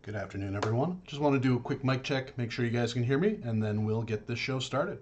Good afternoon, everyone. Just want to do a quick mic check, make sure you guys can hear me, and then we'll get this show started.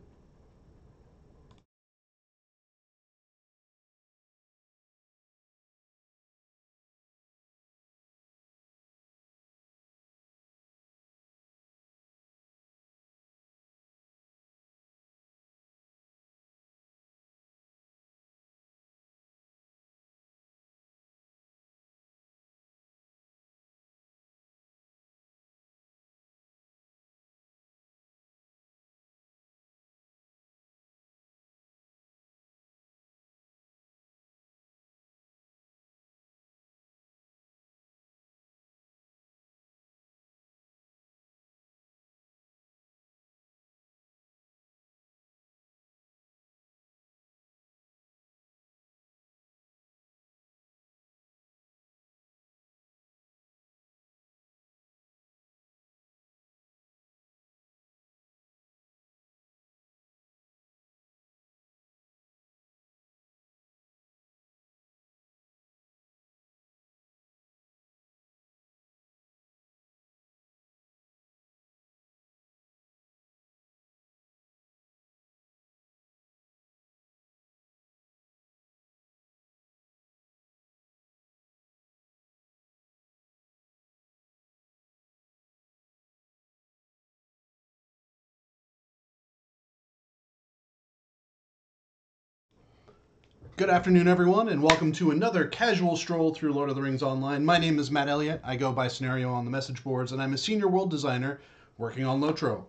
Good afternoon, everyone, and welcome to another casual stroll through Lord of the Rings Online. My name is Matt Elliott. I go by Scenario on the message boards, and I'm a senior world designer working on LOTRO.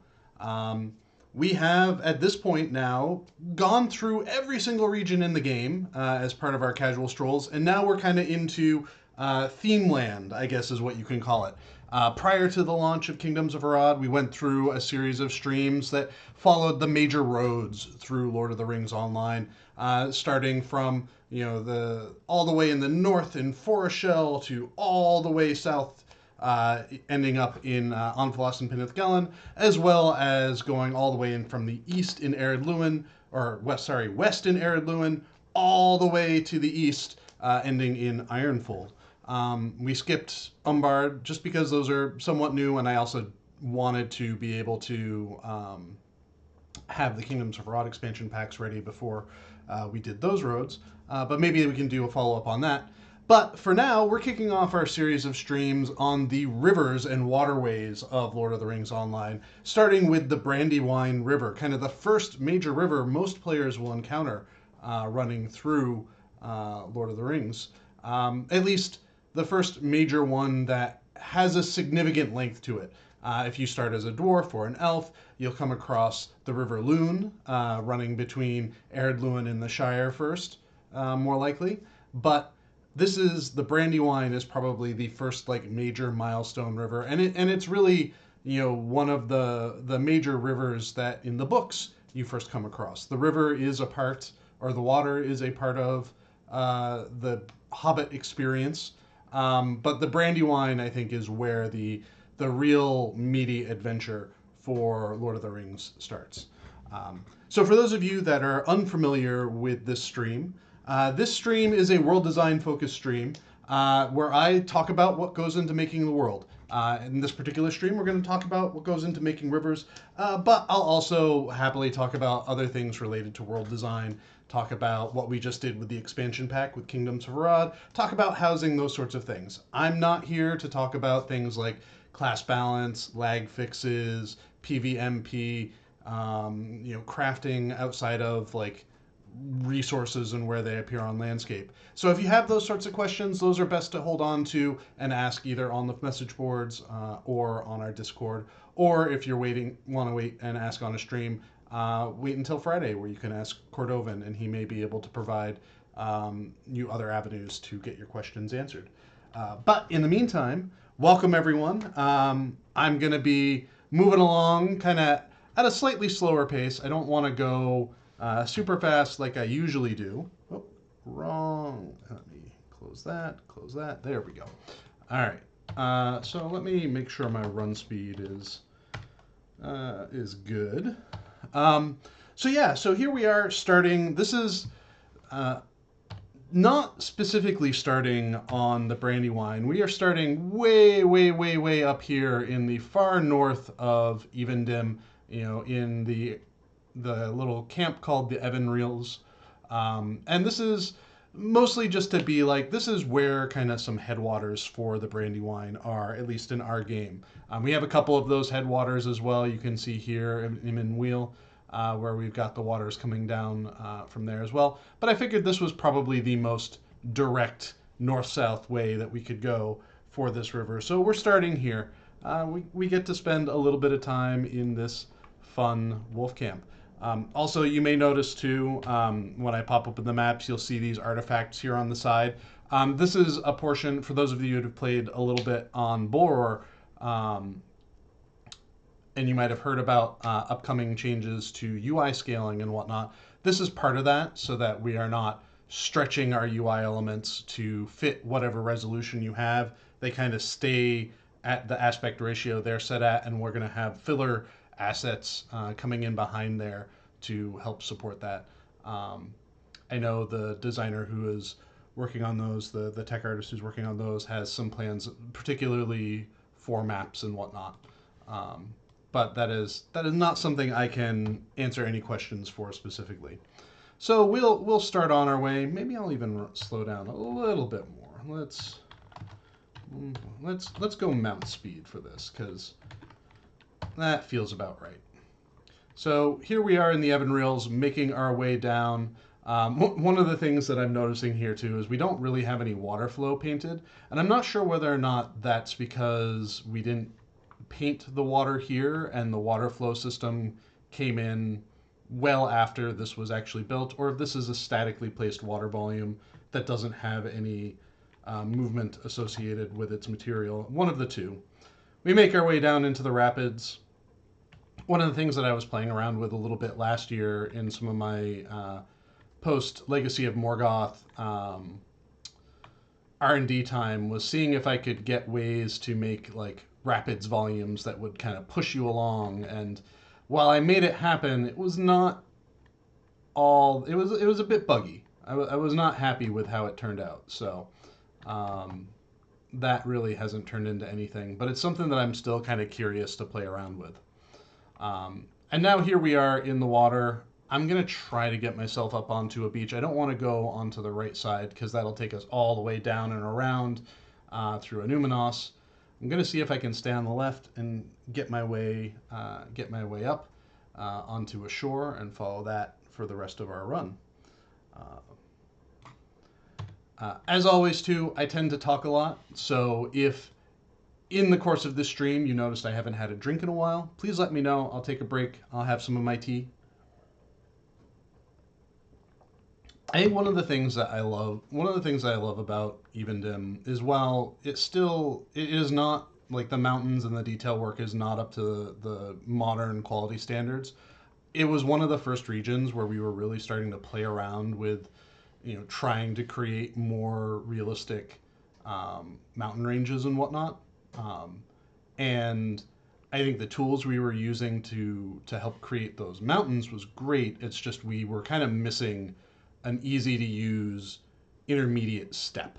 We have, at this point now, gone through every single region in the game as part of our casual strolls, and now we're kind of into theme land, I guess is what you can call it. Prior to the launch of Kingdoms of Arad, we went through a series of streams that followed the major roads through Lord of the Rings Online, starting from the all the way in the north in Foreshell to all the way south, ending up in Anfalas and Penithgelen, as well as going all the way in from the east in Ered Luin, or west in Ered Luin, all the way to the east, ending in Ironfold. We skipped Umbard just because those are somewhat new, and I also wanted to be able to have the Kingdoms of Rod expansion packs ready before we did those roads. But maybe we can do a follow-up on that. But for now, we're kicking off our series of streams on the rivers and waterways of Lord of the Rings Online, starting with the Brandywine River, kind of the first major river most players will encounter running through Lord of the Rings. At least the first major one that has a significant length to it. If you start as a dwarf or an elf, you'll come across the River Lune, running between Ered Luin and the Shire first, more likely. But the Brandywine is probably the first major milestone river, and it's really one of the major rivers that in the books you first come across. The river is a part, or the water is a part of the Hobbit experience. But the Brandywine, I think, is where the real meaty adventure for Lord of the Rings starts. So for those of you that are unfamiliar with this stream is a world design focused stream where I talk about what goes into making the world. In this particular stream, we're going to talk about what goes into making rivers, but I'll also happily talk about other things related to world design, talk about what we just did with the expansion pack with Kingdoms of Arad, talk about housing, those sorts of things. I'm not here to talk about things like class balance, lag fixes, PvMP, crafting outside of resources and where they appear on landscape. So if you have those sorts of questions, those are best to hold on to and ask either on the message boards or on our Discord, or if you're want to wait and ask on a stream, wait until Friday where you can ask Cordovan and he may be able to provide you other avenues to get your questions answered. But in the meantime, welcome everyone. I'm going to be moving along kind of at a slightly slower pace. I don't want to go super fast like I usually do. Oh, wrong. Let me close that. There we go. All right. So let me make sure my run speed is good. So here we are starting. This is Not specifically starting on the Brandywine. We are starting way, way, way, way up here in the far north of Evendim, in the little camp called the Evan Reels. And this is mostly just to be like, this is where kind of some headwaters for the Brandywine are, at least in our game. We have a couple of those headwaters as well. You can see here in Wheel, where we've got the waters coming down from there as well. But I figured this was probably the most direct north-south way that we could go for this river. So we're starting here. We get to spend a little bit of time in this fun wolf camp. Also, you may notice too, when I pop up in the maps, you'll see these artifacts here on the side. This is a portion, for those of you who have played a little bit on Bull and you might have heard about upcoming changes to UI scaling and whatnot. This is part of that, so that we are not stretching our UI elements to fit whatever resolution you have. They kind of stay at the aspect ratio they're set at, and we're going to have filler assets coming in behind there to help support that. I know the designer who is working on those, the tech artist who's working on those, has some plans, particularly for maps and whatnot. But that is not something I can answer any questions for specifically. So we'll start on our way. Maybe I'll even slow down a little bit more. Let's go mount speed for this, because that feels about right. So here we are in the Evan Reels, making our way down. One of the things that I'm noticing here too is we don't really have any water flow painted, and I'm not sure whether or not that's because we didn't paint the water here and the water flow system came in well after this was actually built, or if this is a statically placed water volume that doesn't have any movement associated with its material. One of the two. We make our way down into the rapids. One of the things that I was playing around with a little bit last year in some of my post Legacy of Morgoth R&D time was seeing if I could get ways to make like rapids volumes that would kind of push you along. And while I made it happen, it was not all. It was a bit buggy. I was not happy with how it turned out. So that really hasn't turned into anything. But it's something that I'm still kind of curious to play around with. And now here we are in the water. I'm going to try to get myself up onto a beach. I don't want to go onto the right side because that'll take us all the way down and around through Anuminos. I'm going to see if I can stay on the left and get my way up onto a shore and follow that for the rest of our run. As always, too, I tend to talk a lot. So if in the course of this stream you noticed I haven't had a drink in a while, please let me know. I'll take a break. I'll have some of my tea. I think one of the things that I love about Evendim is, while it is not like the mountains and the detail work is not up to the modern quality standards. It was one of the first regions where we were really starting to play around with, trying to create more realistic mountain ranges and whatnot. And I think the tools we were using to help create those mountains was great. It's just we were kind of missing an easy to use intermediate step.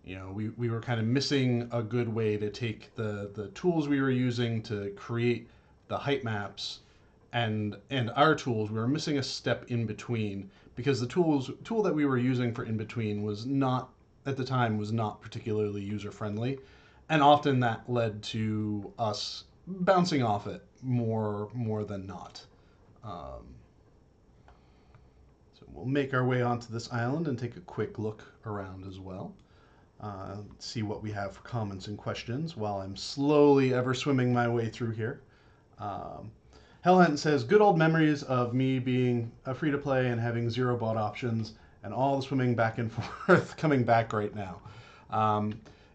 We were kind of missing a good way to take the tools we were using to create the height maps and our tools. We were missing a step in between, because the tool that we were using for in between was not, at the time, was not particularly user friendly, and often that led to us bouncing off it more than not. So we'll make our way onto this island and take a quick look around as well. See what we have for comments and questions while I'm slowly ever swimming my way through here. Hellhunt says, good old memories of me being a free-to-play and having zero bot options and all the swimming back and forth coming back right now.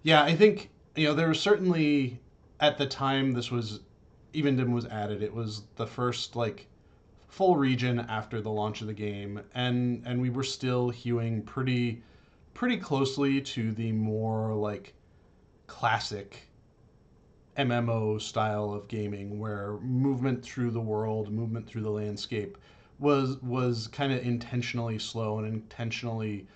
Yeah, I think, there was certainly, at the time Evendim was added, it was the first, full region after the launch of the game, and we were still hewing pretty closely to the more, classic MMO style of gaming, where movement through the world, movement through the landscape was kind of intentionally slow and intentionally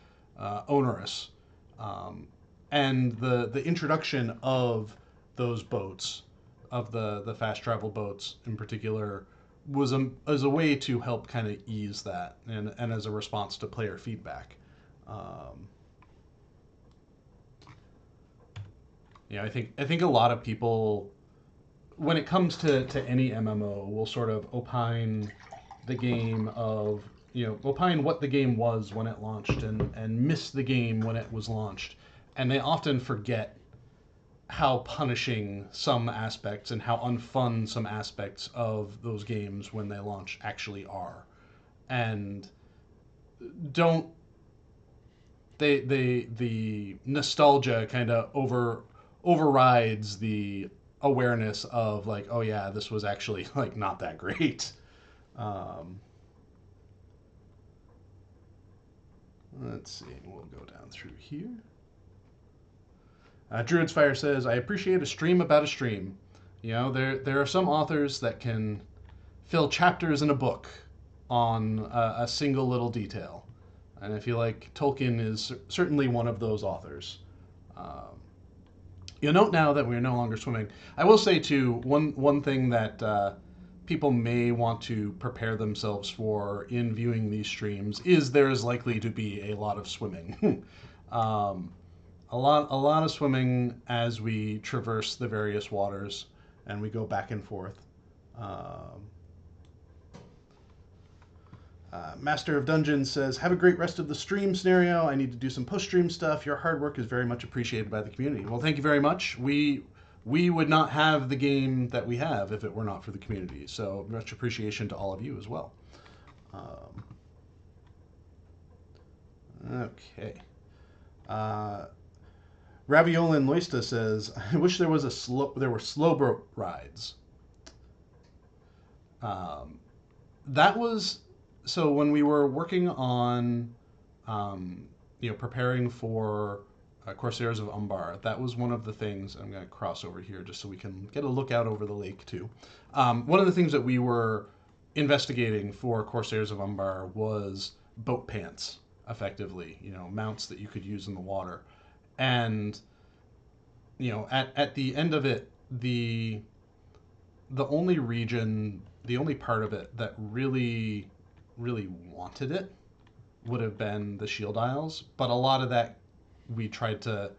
onerous. And the introduction of those boats, of the fast travel boats in particular, was as a way to help kind of ease that, and as a response to player feedback. Um, I think a lot of people, when it comes to any MMO, will sort of opine the game of opine what the game was when it launched, and miss the game when it was launched, and they often forget how punishing some aspects and how unfun some aspects of those games when they launch actually are, and don't the nostalgia kind of overrides the awareness of, like, oh yeah, this was actually like not that great. um, let's see, we'll go down through here. Druid's Fire says, I appreciate a stream about a stream. There are some authors that can fill chapters in a book on a single little detail. And I feel like Tolkien is certainly one of those authors. Um, you'll note now that we're no longer swimming. I will say, too, one thing that people may want to prepare themselves for in viewing these streams is there is likely to be a lot of swimming. um, a lot of swimming as we traverse the various waters and we go back and forth. Um, Master of Dungeons says, have a great rest of the stream, Scenario. I need to do some post-stream stuff. Your hard work is very much appreciated by the community. Well, thank you very much. We would not have the game that we have if it were not for the community. So much appreciation to all of you as well. Okay. Raviolin Loista says, I wish there were slow boat rides. Um, that was so when we were working on, preparing for Corsairs of Umbar. That was one of the things. I'm going to cross over here just so we can get a look out over the lake too. One of the things that we were investigating for Corsairs of Umbar was boat pants, effectively, mounts that you could use in the water. And at the end of it, the only region, the only part of it that really wanted it would have been the Shield Isles. But a lot of that we tried to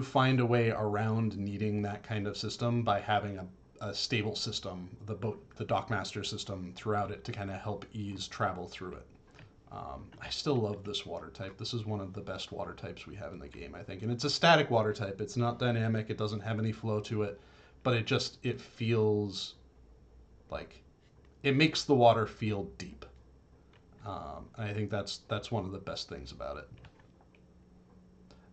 find a way around needing that kind of system by having a stable system, the Dockmaster system throughout it, to kind of help ease travel through it. I still love this water type. This is one of the best water types we have in the game, I think. And it's a static water type. It's not dynamic. It doesn't have any flow to it. But it feels like it makes the water feel deep. And I think that's one of the best things about it.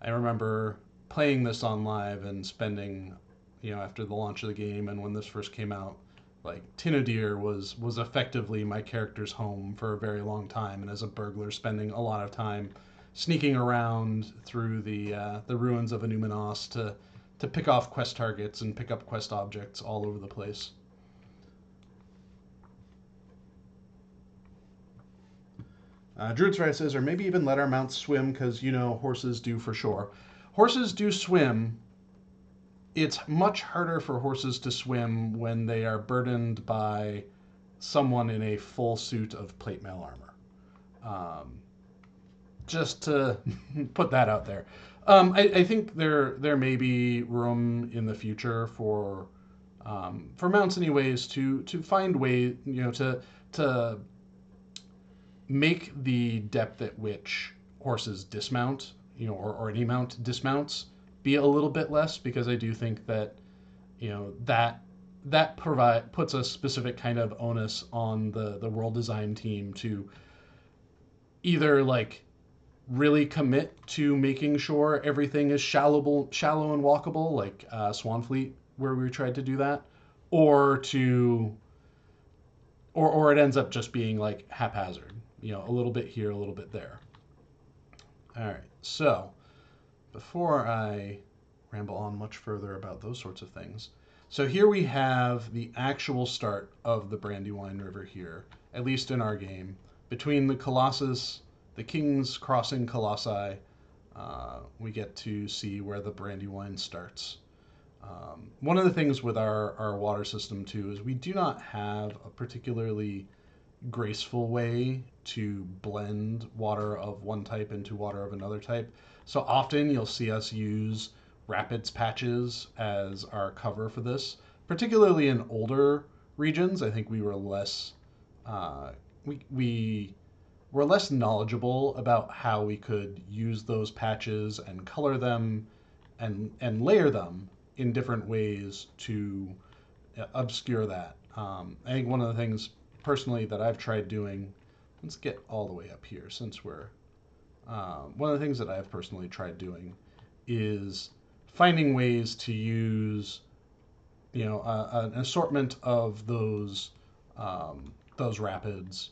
I remember playing this on live and spending, after the launch of the game and when this first came out, like Tinodir was effectively my character's home for a very long time, and as a burglar, spending a lot of time sneaking around through the ruins of Anuminos to pick off quest targets and pick up quest objects all over the place. Druid's Right says, or maybe even let our mounts swim, because horses do for sure. Horses do swim. It's much harder for horses to swim when they are burdened by someone in a full suit of plate mail armor. Just to put that out there. I think there may be room in the future for mounts, anyways, to find ways, to make the depth at which horses dismount, or any mount dismounts, be a little bit less, because I do think that that puts a specific kind of onus on the world design team to either like really commit to making sure everything is shallow and walkable, like Swanfleet, where we tried to do that, or it ends up just being like haphazard, a little bit here, a little bit there. All right, so before I ramble on much further about those sorts of things, so here we have the actual start of the Brandywine River here, at least in our game. between the Colossus, the King's Crossing Colossi, we get to see where the Brandywine starts. One of the things with our water system too is we do not have a particularly graceful way to blend water of one type into water of another type. So often you'll see us use rapids patches as our cover for this, particularly in older regions. I think we were less we were less knowledgeable about how we could use those patches and color them and layer them in different ways to obscure that. I think one of the things personally that I've tried doing, let's get all the way up here since we're, one of the things that I've personally tried doing is finding ways to use, an assortment of those rapids.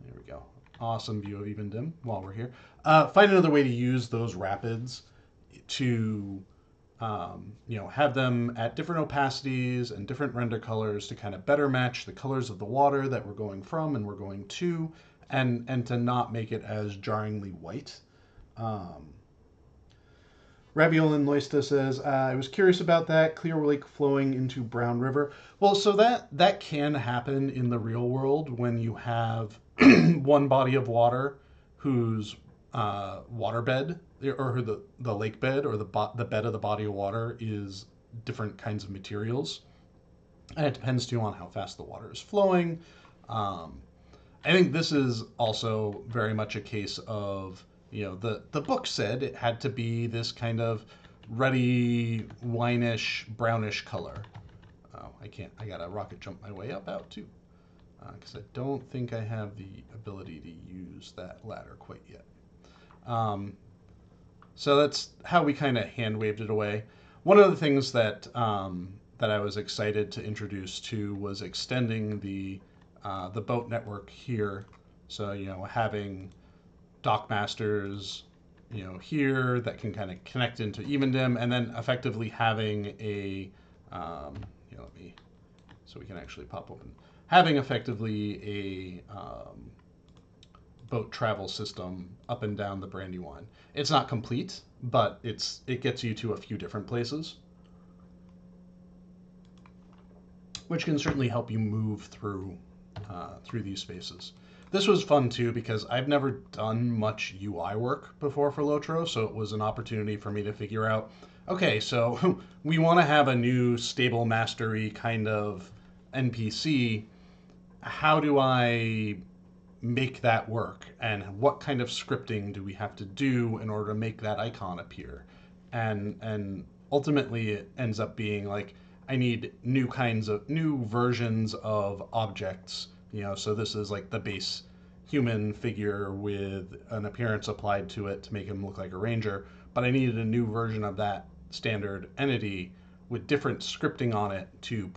There we go. Awesome view of Even Dim while we're here. Find another way to use those rapids to have them at different opacities and different render colors to kind of better match the colors of the water that we're going from and we're going to, and to not make it as jarringly white. Raviolin Loista says, I was curious about that. Clear Lake flowing into Brown River. Well, so that can happen in the real world when you have one body of water whose waterbed or the lake bed or the bed of the body of water is different kinds of materials, and it depends too on how fast the water is flowing. I think this is also very much a case of, the book said it had to be this kind of ruddy, wineish, brownish color. Oh, I gotta rocket jump my way up out too, because I don't think I have the ability to use that ladder quite yet. So that's how we kind of hand waved it away. One of the things that I was excited to introduce to was extending the boat network here. So having dock masters here that can kind of connect into Evendim, and then effectively having a so we can actually pop open, having effectively a boat travel system up and down the Brandywine. It's not complete, but it gets you to a few different places, which can certainly help you move through these spaces. This was fun too because I've never done much UI work before for LOTRO, so it was an opportunity for me to figure out, okay, so we want to have a new stable mastery kind of NPC. How do I make that work, and what kind of scripting do we have to do in order to make that icon appear? And ultimately it ends up being like, I need new versions of objects. So this is like the base human figure with an appearance applied to it to make him look like a ranger, but I needed a new version of that standard entity with different scripting on it to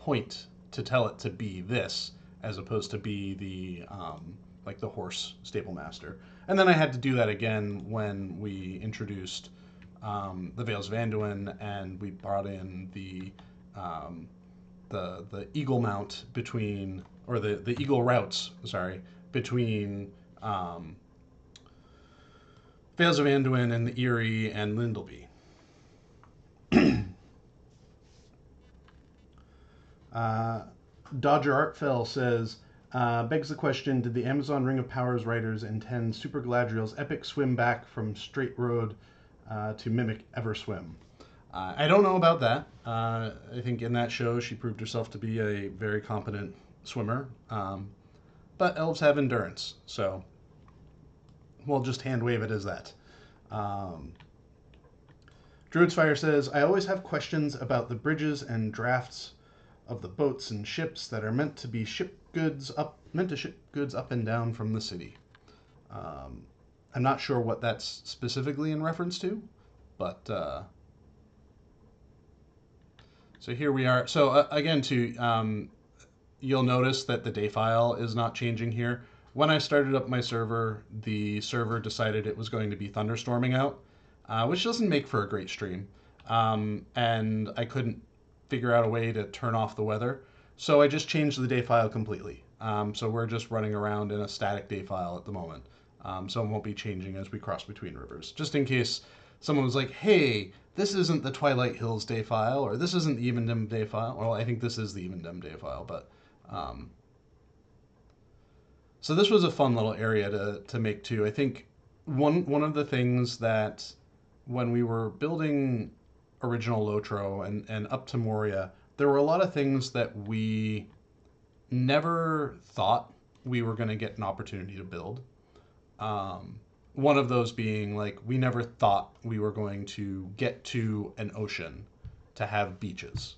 tell it to be this, as opposed to be the like the horse stable master. And then I had to do that again when we introduced the Vales of Anduin, and we brought in the eagle mount between, or the eagle routes, sorry, between Vales of Anduin and the Eyrie and Lindleby. Dodger Artfell says, begs the question, did the Amazon Ring of Powers writers intend Super Galadriel's epic swim back from Straight Road to mimic Everswim? I don't know about that. I think in that show she proved herself to be a very competent swimmer. But elves have endurance, so we'll just hand wave it as that. Druid's Fire says, I always have questions about the bridges and drafts of the boats and ships that are meant to ship goods up and down from the city. I'm not sure what that's specifically in reference to, but so here we are. So again, you'll notice that the day file is not changing here. When I started up my server, the server decided it was going to be thunderstorming out, which doesn't make for a great stream. And I couldn't figure out a way to turn off the weather. So I just changed the day file completely. So we're just running around in a static day file at the moment. So it won't be changing as we cross between rivers. Just in case someone was like, hey, this isn't the Twilight Hills day file, or this isn't the Evendim day file. Well, I think this is the Evendim day file, but so this was a fun little area to make too. I think one of the things that when we were building original Lotro and up to Moria, there were a lot of things that we never thought we were going to get an opportunity to build. One of those being like we never thought we were going to get to an ocean to have beaches.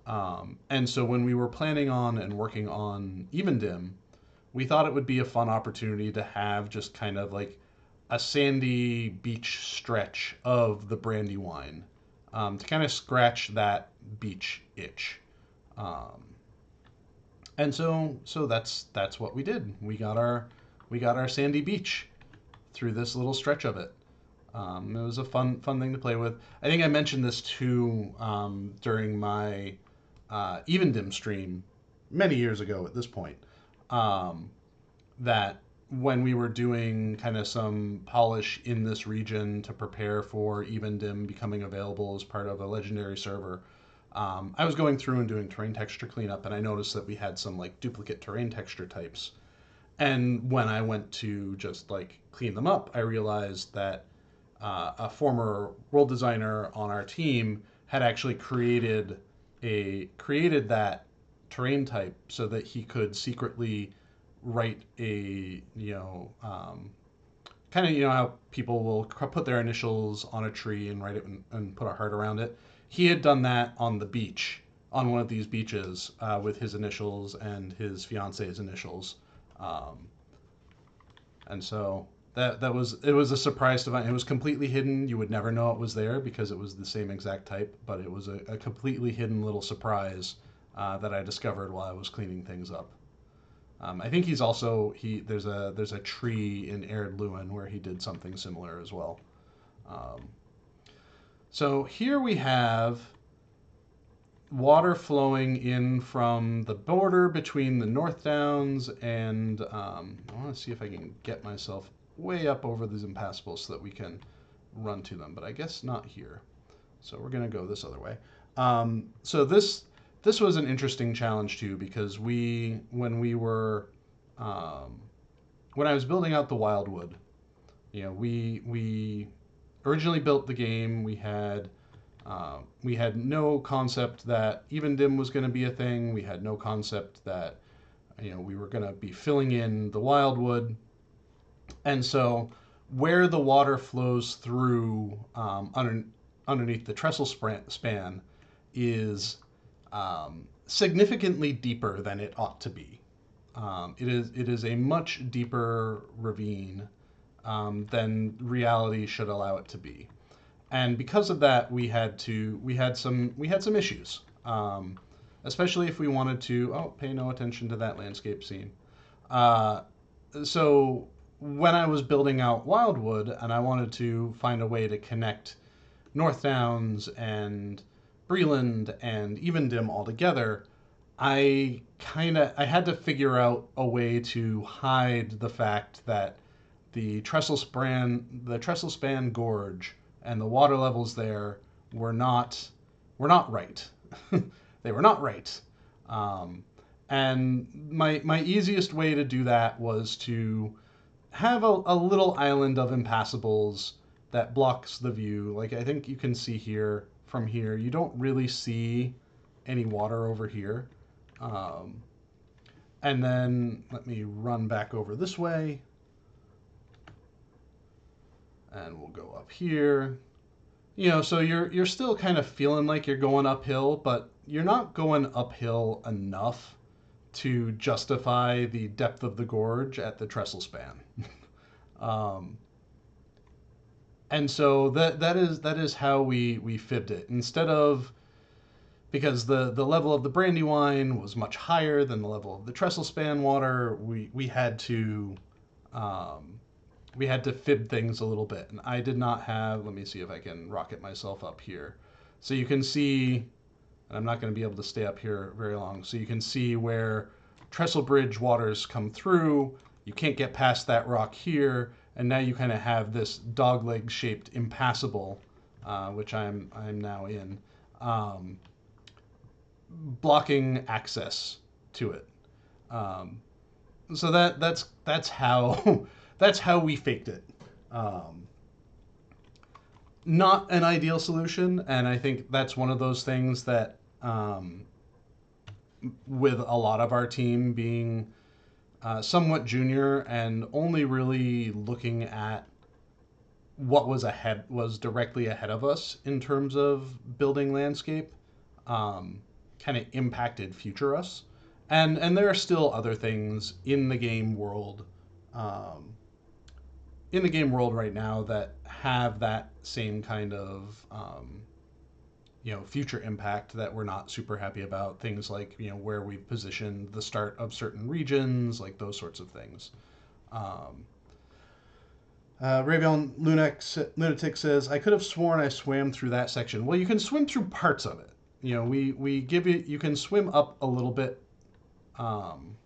And so when we were planning on and working on Evendim, we thought it would be a fun opportunity to have just kind of like a sandy beach stretch of the Brandywine to kind of scratch that beach itch. Um, and so that's what we did. We got our sandy beach through this little stretch of it. It was a fun thing to play with. I think I mentioned this too during my Evendim stream many years ago at this point. Um, that when we were doing kind of some polish in this region to prepare for Evendim becoming available as part of a legendary server, I was going through and doing terrain texture cleanup, and I noticed that we had some like duplicate terrain texture types. And when I went to just like clean them up, I realized that a former world designer on our team had actually created that terrain type so that he could secretly write a kind of how people will put their initials on a tree and write it and put a heart around it. He had done that on the beach, on one of these beaches, with his initials and his fiance's initials, um, and so that was it was a surprise to find. It was completely hidden. You would never know it was there because it was the same exact type, but it was a completely hidden little surprise that I discovered while I was cleaning things up. I think he's also he there's a tree in Ered Luin where he did something similar as well. Um, so here we have water flowing in from the border between the North Downs and I want to see if I can get myself way up over these impassables so that we can run to them, but I guess not here. So we're gonna go this other way. So this was an interesting challenge too because um, when I was building out the Wildwood, we originally built the game. We had no concept that Evendim was going to be a thing. We had no concept that we were going to be filling in the Wildwood, and so where the water flows through underneath the trestle span is significantly deeper than it ought to be. It is a much deeper ravine than reality should allow it to be, and because of that, we had some issues, especially if we wanted to. Oh, pay no attention to that landscape scene. Uh, so when I was building out Wildwood and I wanted to find a way to connect North Downs and Breland and Evendim all together, I had to figure out a way to hide the fact that the Trestle Span Gorge and the water levels there were not right. They were not right. Um, and my easiest way to do that was to have a little island of impassables that blocks the view. Like I think you can see here from here, you don't really see any water over here. Um, and then let me run back over this way, and we'll go up here. So you're still kind of feeling like you're going uphill, but you're not going uphill enough to justify the depth of the gorge at the trestle span. um, and so that is how we fibbed it. Instead of because the level of the Brandywine was much higher than the level of the trestle span water, um, we had to fib things a little bit. And I did not have. Let me see if I can rocket myself up here, so you can see. And I'm not going to be able to stay up here very long. So you can see where trestle bridge waters come through. You can't get past that rock here, and now you kind of have this dogleg shaped impassable, which I'm now in, um, blocking access to it. Um, so that's how that's how we faked it. Um, Not an ideal solution, and I think that's one of those things that, with a lot of our team being somewhat junior and only really looking at what was directly ahead of us in terms of building landscape, um, kind of impacted future us. And there are still other things um, in the game world right now that have that same kind of future impact that we're not super happy about. Things like where we've positioned the start of certain regions, like those sorts of things. Um, Ravion Lunatic says, "I could have sworn I swam through that section." Well, you can swim through parts of it. We give you you can swim up um,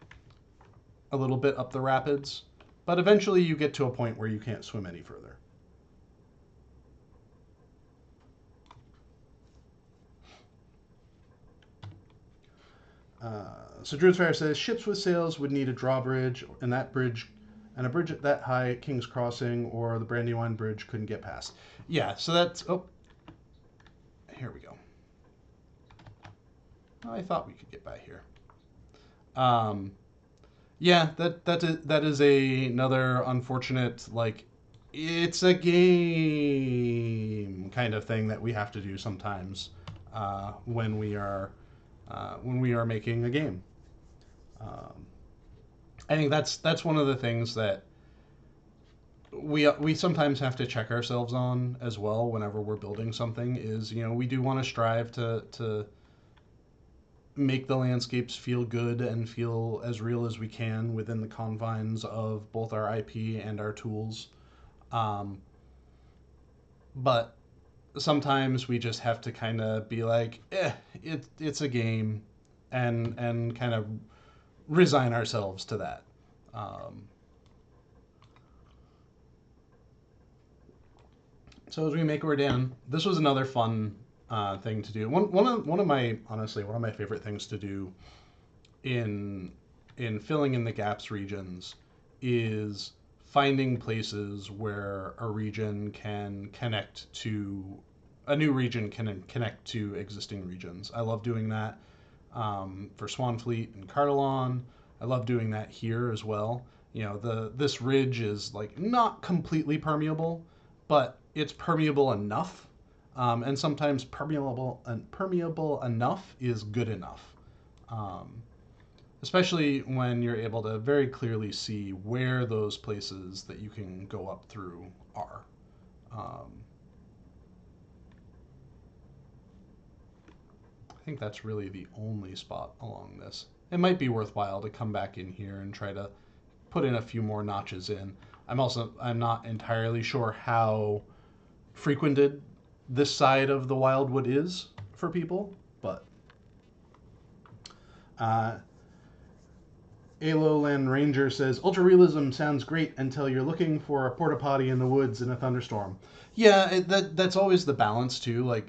a little bit up the rapids, but eventually you get to a point where you can't swim any further. So Druid's Fire says ships with sails would need a drawbridge, and a bridge that high at King's Crossing or the Brandywine Bridge couldn't get past. Yeah, so that's here we go. I thought we could get by here. Um, yeah, that is another unfortunate, like, it's a game kind of thing that we have to do sometimes when we are making a game. Um, I think that's one of the things that we sometimes have to check ourselves on as well whenever we're building something. Is we do want to strive to make the landscapes feel good and feel as real as we can within the confines of both our IP and our tools. Um, but sometimes we just have to kind of be like, it's a game, and kind of resign ourselves to that. Um, so as we make our way down, this was another fun thing to do. One of my honestly one of my favorite things to do in filling in the gaps regions is finding places where a new region can connect to existing regions. I love doing that for Swanfleet and Cardelon. I love doing that here as well. This ridge is like not completely permeable, but it's permeable enough, and sometimes permeable enough is good enough. Um, Especially when you're able to very clearly see where those places that you can go up through are. Um, I think that's really the only spot along this. It might be worthwhile to come back in here and try to put in a few more notches in. I'm not entirely sure how frequented this side of the Wildwood is for people, but uh, Alolan Ranger says, Ultra realism sounds great until you're looking for a porta potty in the woods in a thunderstorm. Yeah, that's always the balance, too. Like,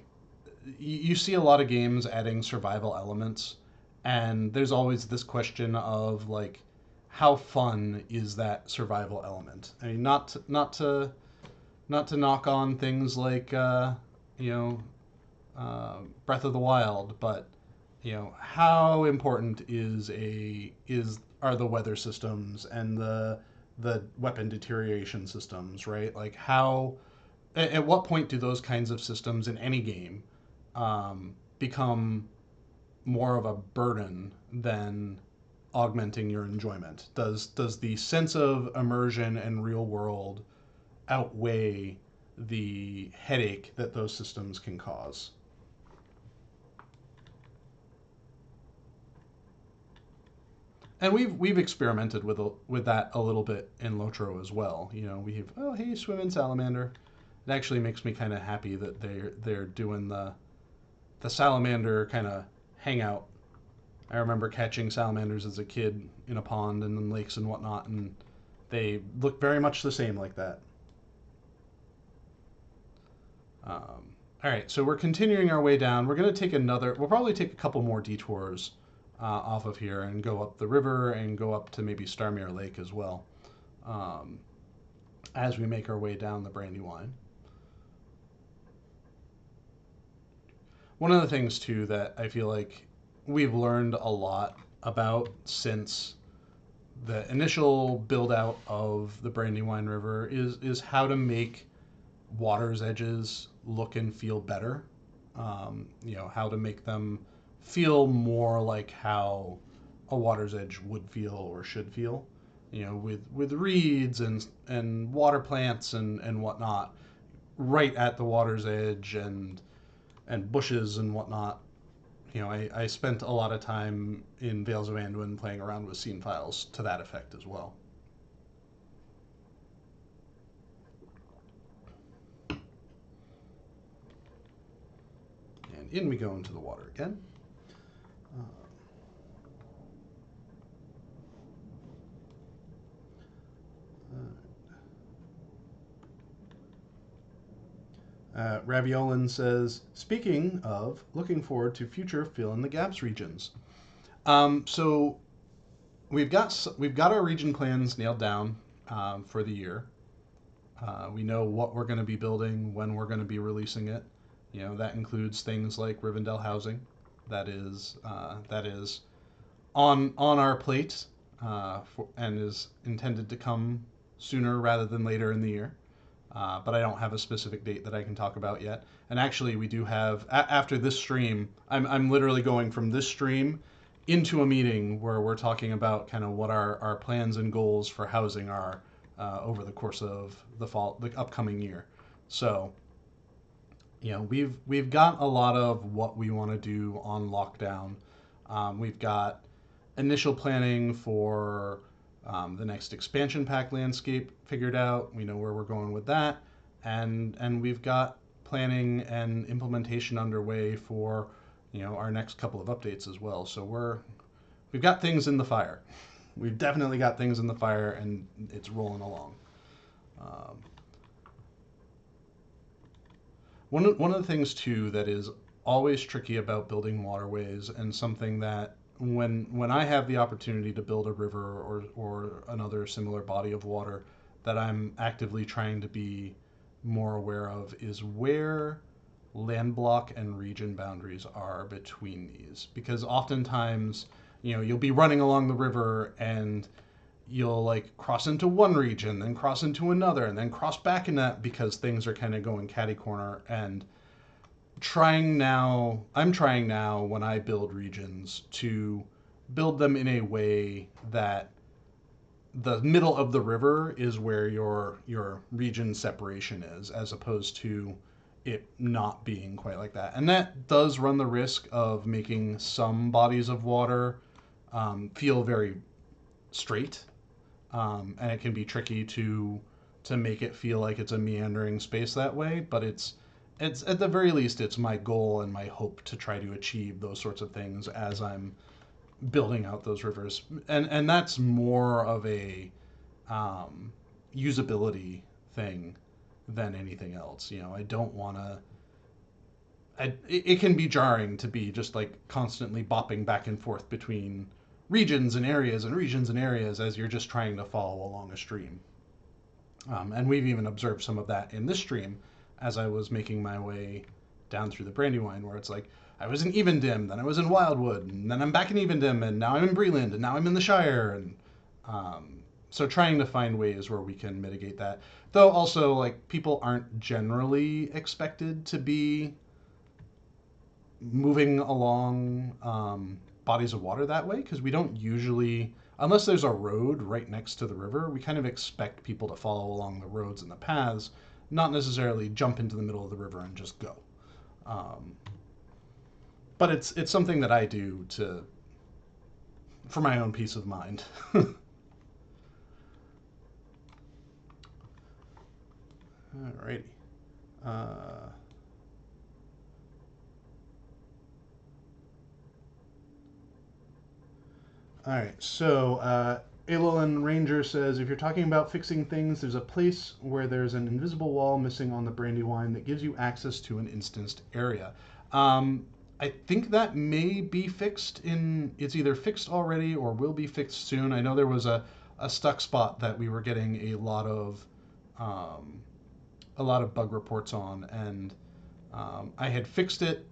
you see a lot of games adding survival elements, and there's always this question of, like, how fun is that survival element? I mean, not to knock on things like, you know, Breath of the Wild, but how important is are the weather systems and the weapon deterioration systems, right? Like how at what point do those kinds of systems in any game become more of a burden than augmenting your enjoyment? Does the sense of immersion and real world outweigh the headache that those systems can cause? And we've experimented with that a little bit in Lotro as well. We've hey, swim in salamander. It actually makes me kind of happy that they're doing the salamander kind of hangout I remember catching salamanders as a kid in a pond and in lakes and whatnot, and they look very much the same like that. All right, so we're continuing our way down. We're going to take we'll probably take a couple more detours off of here and go up the river and go up to maybe Starmere Lake as well um, as we make our way down the Brandywine. One of the things, too, that I feel like we've learned a lot about since the initial build out of the Brandywine River is how to make water's edges look and feel better. How to make them feel more like how a water's edge would feel or should feel. With reeds and water plants and whatnot, right at the water's edge and bushes and whatnot. I spent a lot of time in Vales of Anduin playing around with scene files to that effect as well. And in we go into the water again. Raviolin says, speaking of, looking forward to future fill in the gaps regions. So we've got our region plans nailed down for the year. We know what we're going to be building, when we're going to be releasing it. That includes things like Rivendell housing. That is on our plate and is intended to come sooner rather than later in the year. But I don't have a specific date that I can talk about yet. And actually, we do have after this stream. I'm literally going from this stream into a meeting where we're talking about kind of what our plans and goals for housing are over the course of the upcoming year. So, we've got a lot of what we want to do on lockdown. We've got initial planning for the next expansion pack landscape figured out. We know where we're going with that, and we've got planning and implementation underway for our next couple of updates as well. So we've got things in the fire. We've definitely got things in the fire, and it's rolling along. One of the things too that is always tricky about building waterways, and something that when I have the opportunity to build a river or another similar body of water, that I'm actively trying to be more aware of, is where land block and region boundaries are between these. Because oftentimes, you'll be running along the river and you'll like cross into one region, then cross into another, and then cross back in that, because things are kind of going catty corner. And I'm trying now when I build regions to build them in a way that the middle of the river is where your region separation is, as opposed to it not being quite like that. And that does run the risk of making some bodies of water feel very straight, and it can be tricky to make it feel like it's a meandering space that way. But it's at the very least, it's my goal and my hope to try to achieve those sorts of things as I'm building out those rivers. And that's more of a usability thing than anything else. I don't want to. It can be jarring to be just like constantly bopping back and forth between regions and areas and regions and areas as you're just trying to follow along a stream. And we've even observed some of that in this stream as I was making my way down through the Brandywine, where it's like I was in Evendim, then I was in Wildwood, and then I'm back in Evendim, and now I'm in Breland, and now I'm in the Shire, and so trying to find ways where we can mitigate that. Though also, like, people aren't generally expected to be moving along bodies of water that way, because we don't usually, unless there's a road right next to the river, we kind of expect people to follow along the roads and the paths, not necessarily jump into the middle of the river and just go. But it's something that I do for my own peace of mind. Alrighty. All right, so Alolan Ranger says if you're talking about fixing things, there's a place where there's an invisible wall missing on the Brandywine that gives you access to an instanced area. Um, I think that may be fixed in. It's either fixed already or will be fixed soon. I know there was a stuck spot that we were getting um, a lot of bug reports on, and I had fixed it,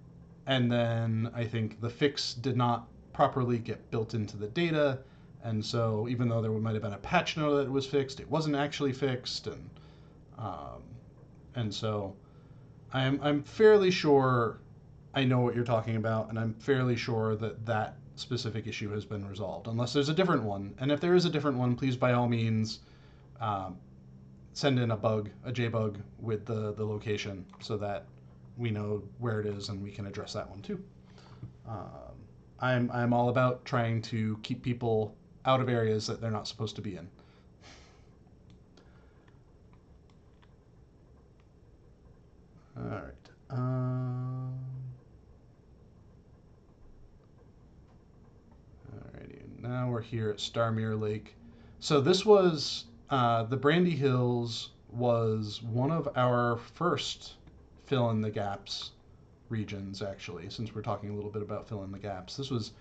and then I think the fix did not properly get built into the data, and so even though there might have been a patch note that it was fixed, it wasn't actually fixed, um, and so I'm fairly sure I know what you're talking about, and I'm fairly sure that that specific issue has been resolved, unless there's a different one. And if there is a different one, please by all means um, send in a JBug with the location so that we know where it is and we can address that one too. Um, I'm all about trying to keep people out of areas that they're not supposed to be in. All right. Alrighty. Now we're here at Starmere Lake. So this was the Brandy Hills was one of our first fill in the gaps regions, actually, since we're talking a little bit about fill in the gaps. This was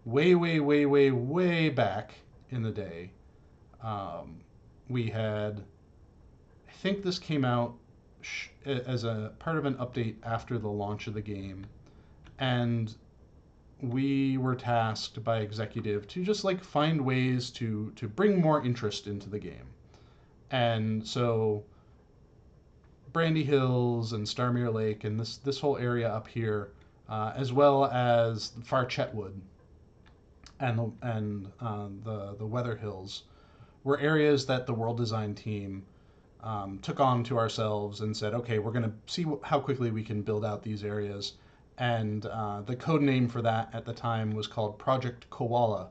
way, way, way, way, way back in the day. Um, we had, I think this came out as a part of an update after the launch of the game, and we were tasked by executive to just like find ways to bring more interest into the game. And so Brandy Hills and Starmere Lake and this whole area up here, as well as Far Chetwood and the Weather Hills, were areas that the world design team took on to ourselves and said, okay, we're going to see how quickly we can build out these areas. And the code name for that at the time was called Project Koala.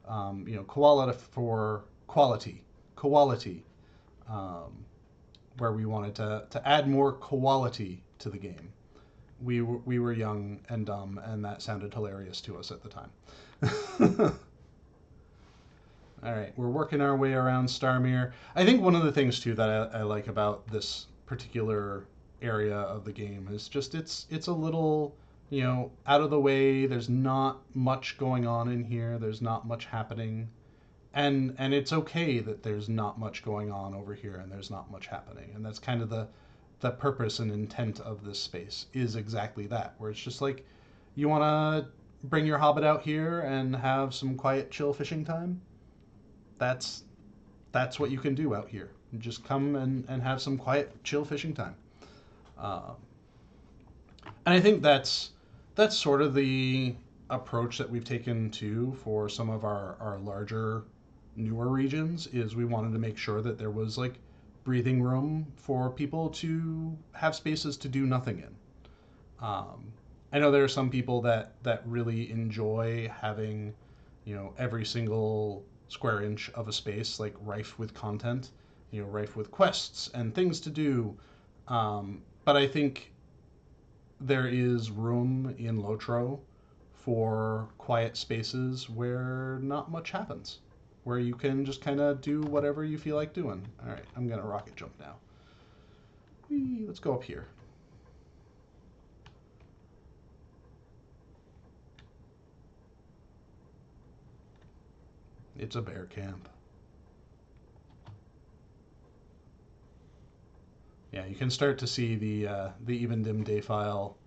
Koala for quality, quality, um, where we wanted to add more quality to the game. We were young and dumb, and that sounded hilarious to us at the time. All right, we're working our way around Starmere. I think one of the things too that I like about this particular area of the game is just it's a little out of the way. There's not much going on in here. There's not much happening, and it's okay that there's not much going on over here and there's not much happening. And that's kind of the purpose and intent of this space is exactly that, where it's just like you want to bring your hobbit out here and have some quiet, chill fishing time. That's that's what you can do out here. Just come and have some quiet, chill fishing time. Um, and I think that's sort of the approach that we've taken too for some of our larger, newer regions. Is we wanted to make sure that there was like breathing room for people to have spaces to do nothing in. I know there are some people that really enjoy having, every single square inch of a space like rife with content, rife with quests and things to do. But I think there is room in Lotro for quiet spaces where not much happens, where you can just kind of do whatever you feel like doing. All right, I'm gonna rocket jump now. Whee, let's go up here. It's a bear camp. Yeah, you can start to see the even dim day file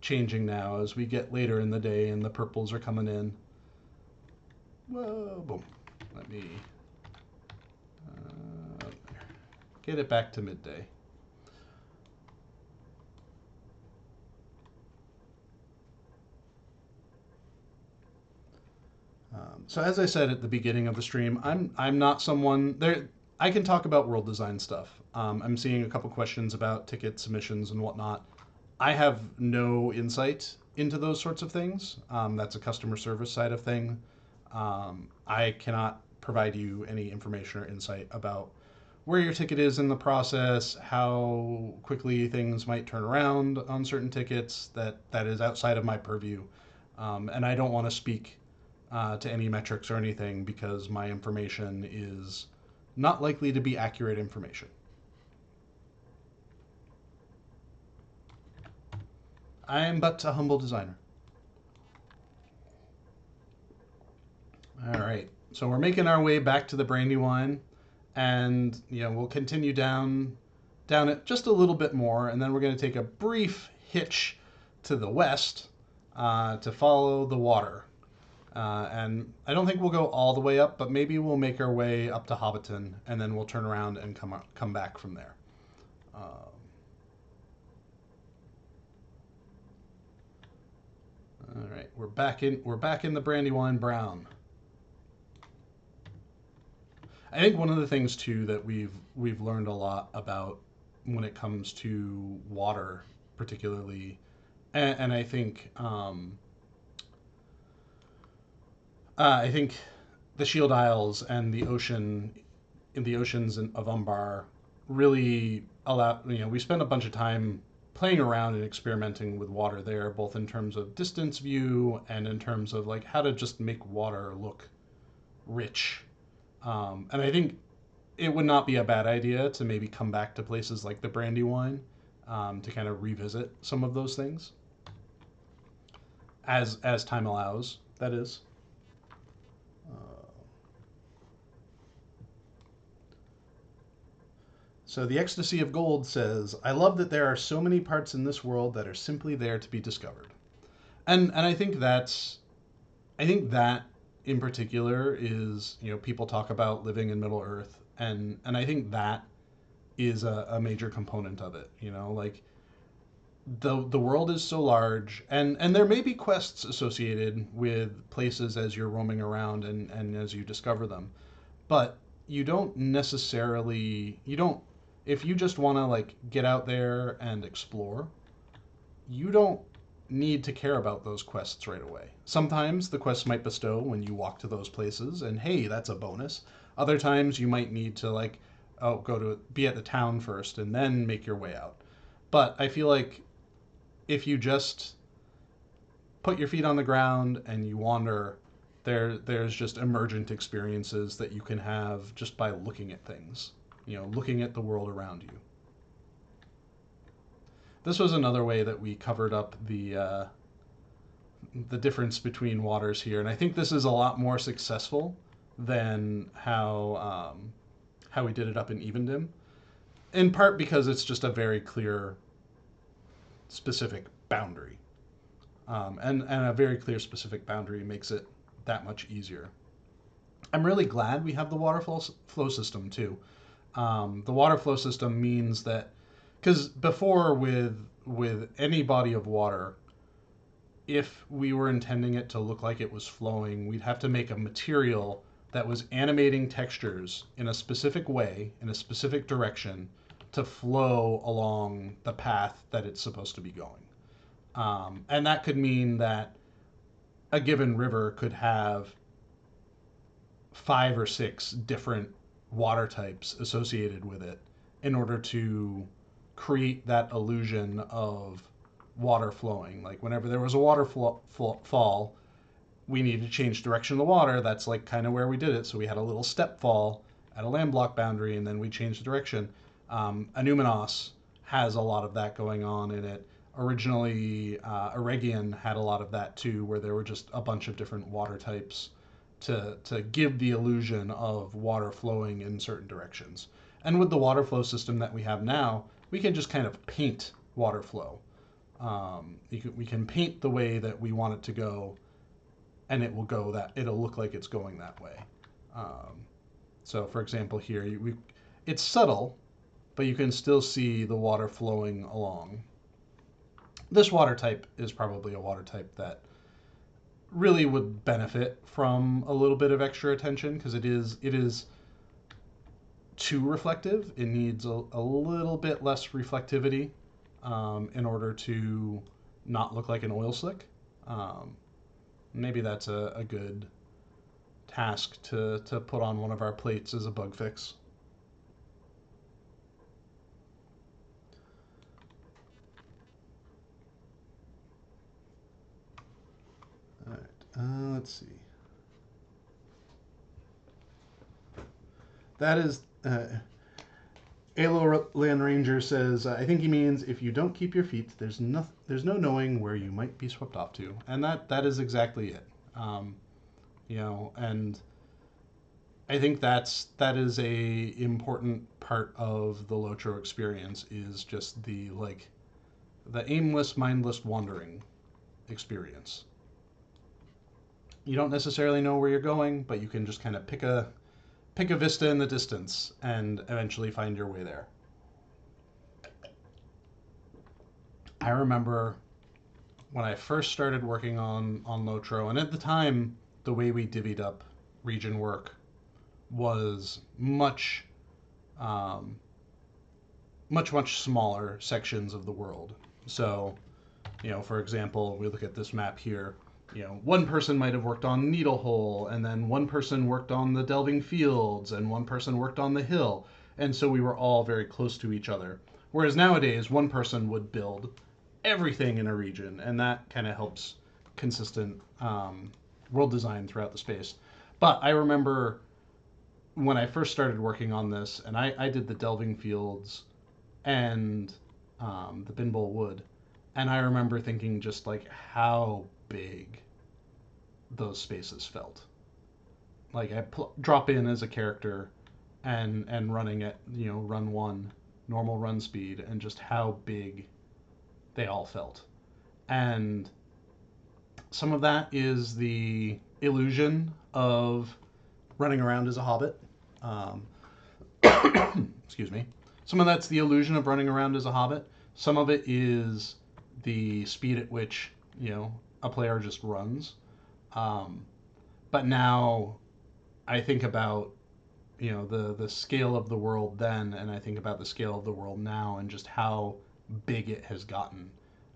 changing now as we get later in the day and the purples are coming in. Whoa, boom. Let me get it back to midday. So as I said at the beginning of the stream, I'm not someone there. I can talk about world design stuff. I'm seeing a couple questions about ticket submissions and whatnot. I have no insight into those sorts of things. That's a customer service side of thing. I cannot provide you any information or insight about where your ticket is in the process, how quickly things might turn around on certain tickets. That is outside of my purview, and I don't want to speak to any metrics or anything because my information is not likely to be accurate information. I am but a humble designer. All right, so we're making our way back to the Brandywine, and we'll continue down it just a little bit more, and then we're going to take a brief hitch to the west to follow the water. And I don't think we'll go all the way up, but maybe we'll make our way up to Hobbiton, and then we'll turn around and come back from there. All right, we're back in the Brandywine Brown. I think one of the things too that we've learned a lot about when it comes to water, particularly, and I think the Shield Isles and the ocean in the oceans of Umbar really allow. We spent a bunch of time playing around and experimenting with water there, both in terms of distance view and in terms of like how to just make water look rich. And I think it would not be a bad idea to maybe come back to places like the Brandywine to kind of revisit some of those things as time allows. That is. So the Ecstasy of Gold says, "I love that there are so many parts in this world that are simply there to be discovered," and I think that in particular is people talk about living in Middle Earth, and I think that is a major component of it. Like the world is so large, and there may be quests associated with places as you're roaming around and as you discover them, but you don't if you just want to like get out there and explore, you don't need to care about those quests right away. Sometimes the quests might bestow when you walk to those places, and hey, that's a bonus. Other times you might need to like, oh, be at the town first and then make your way out. But I feel like if you just put your feet on the ground and you wander, there's just emergent experiences that you can have just by looking at things, looking at the world around you. This was another way that we covered up the difference between waters here, and I think this is a lot more successful than how we did it up in Evendim. In part because it's just a very clear, specific boundary, and a very clear, specific boundary makes it that much easier. I'm really glad we have the water flow system too. The water flow system means that because before with any body of water, if we were intending it to look like it was flowing, we'd have to make a material that was animating textures in a specific way, in a specific direction, to flow along the path that it's supposed to be going. And that could mean that a given river could have 5 or 6 different water types associated with it in order to create that illusion of water flowing. Like whenever there was a fall, we needed to change direction of the water. That's like kind of where we did it. So we had a little step fall at a landlocked boundary, and then we changed the direction. Anuminos has a lot of that going on in it. Originally, Eregion had a lot of that too, where there were just a bunch of different water types to give the illusion of water flowing in certain directions. And with the water flow system that we have now, we can just kind of paint water flow. We can paint the way that we want it to go, and it'll look like it's going that way. So, for example, here it's subtle, but you can still see the water flowing along. This water type is probably a water type that really would benefit from a little bit of extra attention because it is too reflective. It needs a little bit less reflectivity in order to not look like an oil slick. Maybe that's a good task to put on one of our plates as a bug fix. All right, let's see. That is, Alo Land Ranger says, I think he means if you don't keep your feet, there's no knowing where you might be swept off to, and that is exactly it. And I think that is a important part of the Lotro experience is just the aimless, mindless wandering experience. You don't necessarily know where you're going, but you can just kind of pick a vista in the distance and eventually find your way there. I remember when I first started working on Lotro, and at the time, the way we divvied up region work was um, much smaller sections of the world. So, for example, we look at this map here. One person might have worked on Needlehole, and then one person worked on the Delving Fields, and one person worked on the Hill. And so we were all very close to each other. Whereas nowadays, one person would build everything in a region, and that kind of helps consistent world design throughout the space. But I remember when I first started working on this, and I did the Delving Fields and the Binbol Wood, and I remember thinking just like how big those spaces felt. Like I drop in as a character and running at run one normal run speed, and just how big they all felt. And some of that is the illusion of running around as a hobbit. Um, excuse me. Some of that's the illusion of running around as a hobbit. Some of it is the speed at which a player just runs. Um, but now I think about the scale of the world then, and I think about the scale of the world now, and just how big it has gotten,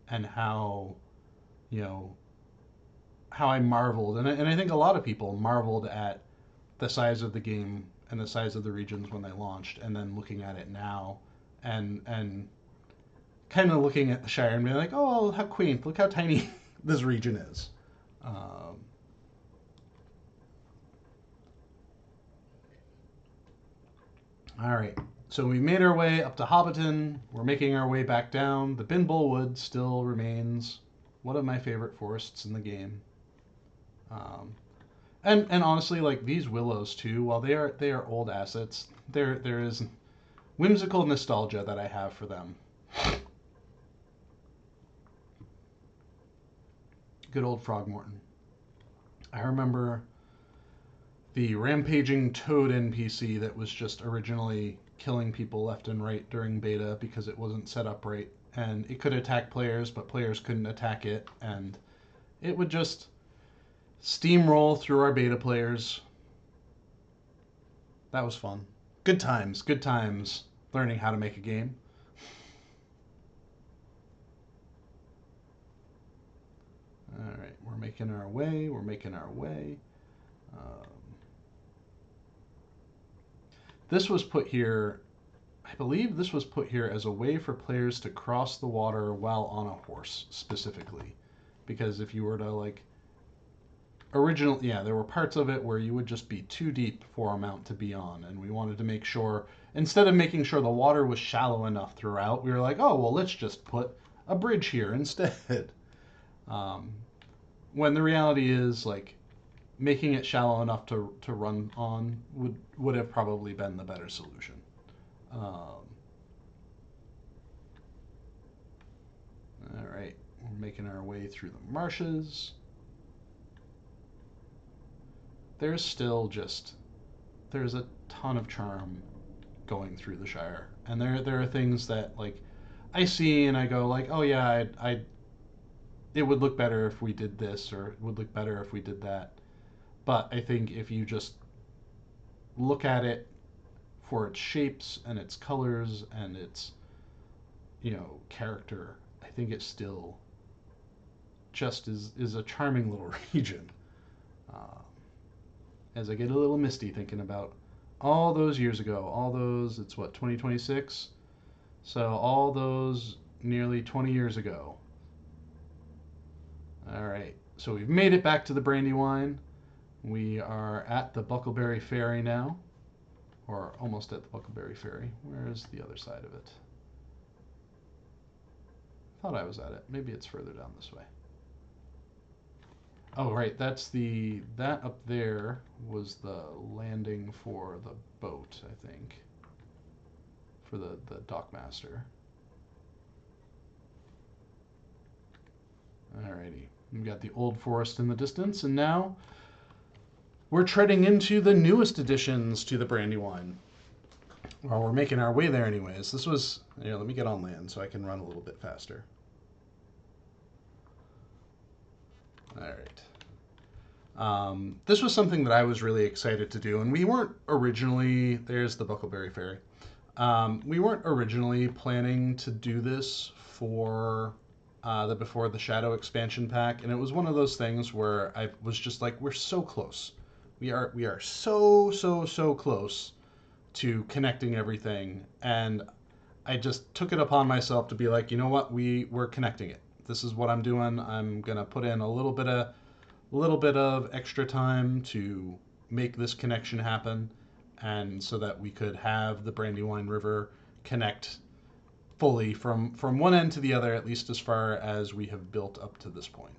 and how you know how I marveled, and I think a lot of people marveled at the size of the game and the size of the regions when they launched, and then looking at it now, and kind of looking at the Shire and being like, oh, how quaint! Look how tiny this region is. Um, all right, so we made our way up to Hobbiton. We're making our way back down. The Binbol Wood still remains one of my favorite forests in the game. Um, and honestly, like these willows too, while they are old assets, there is whimsical nostalgia that I have for them. Good old Frogmorton. I remember the rampaging toad NPC that was just originally killing people left and right during beta because it wasn't set up right, and it could attack players, but players couldn't attack it, and it would just steamroll through our beta players. That was fun. Good times learning how to make a game. All right, we're making our way. Um, this was put here, I believe this was put here as a way for players to cross the water while on a horse, specifically. Because if you were to, like, there were parts of it where you would just be too deep for a mount to be on, and we wanted to make sure, instead of making sure the water was shallow enough throughout, we were like, oh, well, let's just put a bridge here instead. Um, when the reality is, like, making it shallow enough to run on would have probably been the better solution. All right, we're making our way through the marshes. There's a ton of charm going through the Shire, and there are things that, like, I see and I go like, oh yeah, I it would look better if we did this, or it would look better if we did that. But I think if you just look at it for its shapes and its colors and its character, I think it still just is a charming little region. Uh, as I get a little misty thinking about all those years ago, it's what, 2026? So all those nearly 20 years ago. All right, so we've made it back to the Brandywine. We are at the Buckleberry Ferry now, or almost at the Buckleberry Ferry. Where is the other side of it? Thought I was at it. Maybe it's further down this way. Oh, right. That up there was the landing for the boat, I think. For the dockmaster. Alrighty. We've got the old forest in the distance, and now we're treading into the newest additions to the Brandywine. Well, we're making our way there anyways. This was, let me get on land so I can run a little bit faster. Alright. This was something that I was really excited to do, and we weren't originally, there's the Buckleberry Ferry. We weren't originally planning to do this for the Before the Shadow expansion pack, and it was one of those things where I was just like, we're so close. We are so close to connecting everything, and I just took it upon myself to be like, you know what, we're connecting it. This is what I'm doing. I'm gonna put in a little bit of extra time to make this connection happen, and so that we could have the Brandywine River connect fully from one end to the other, at least as far as we have built up to this point.